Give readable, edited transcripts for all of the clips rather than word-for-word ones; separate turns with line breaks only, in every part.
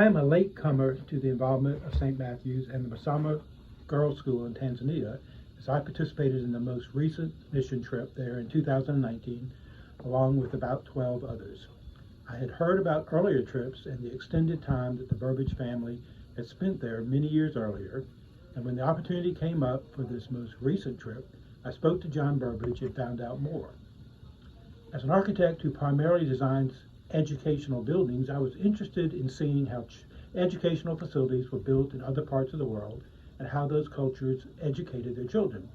am a latecomer to the involvement of St. Matthew's and the Masama Girls' School in Tanzania, as I participated in the most recent mission trip there in 2019, along with about 12 others. I had heard about earlier trips and the extended time that the Burbage family had spent there many years earlier, and when the opportunity came up for this most recent trip, I spoke to John Burbage and found out more. As an architect who primarily designs educational buildings, I was interested in seeing how educational facilities were built in other parts of the world and how those cultures educated their children.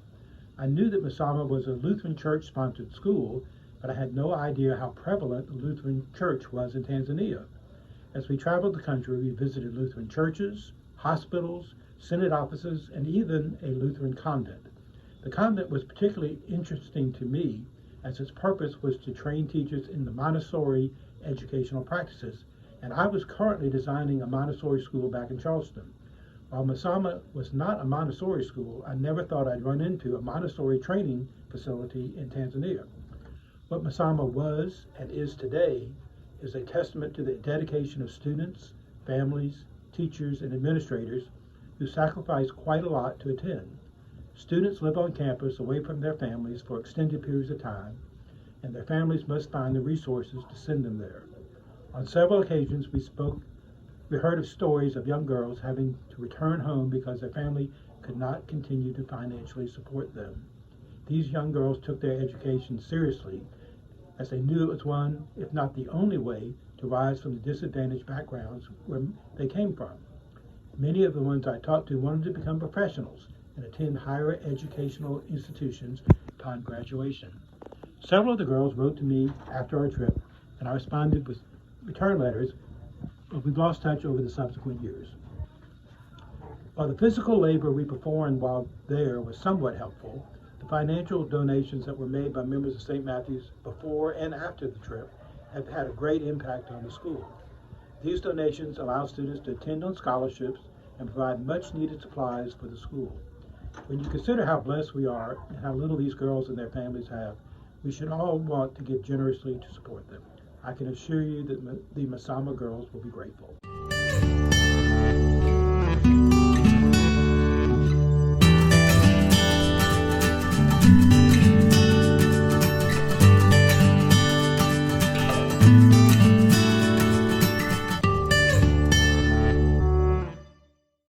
I knew that Masama was a Lutheran church-sponsored school, but I had no idea how prevalent the Lutheran church was in Tanzania. As we traveled the country, we visited Lutheran churches, hospitals, synod offices, and even a Lutheran convent. The convent was particularly interesting to me as its purpose was to train teachers in the Montessori educational practices, and I was currently designing a Montessori school back in Charleston. While Masama was not a Montessori school, I never thought I'd run into a Montessori training facility in Tanzania. What Masama was and is today is a testament to the dedication of students, families, teachers, and administrators who sacrifice quite a lot to attend. Students live on campus away from their families for extended periods of time, and their families must find the resources to send them there. On several occasions, we heard of stories of young girls having to return home because their family could not continue to financially support them. These young girls took their education seriously, as they knew it was one, if not the only way, to rise from the disadvantaged backgrounds where they came from. Many of the ones I talked to wanted to become professionals and attend higher educational institutions upon graduation. Several of the girls wrote to me after our trip, and I responded with return letters, but we've lost touch over the subsequent years. While the physical labor we performed while there was somewhat helpful, the financial donations that were made by members of St. Matthew's before and after the trip have had a great impact on the school. These donations allow students to attend on scholarships and provide much needed supplies for the school. When you consider how blessed we are and how little these girls and their families have, we should all want to give generously to support them. I can assure you that the Masama girls will be grateful.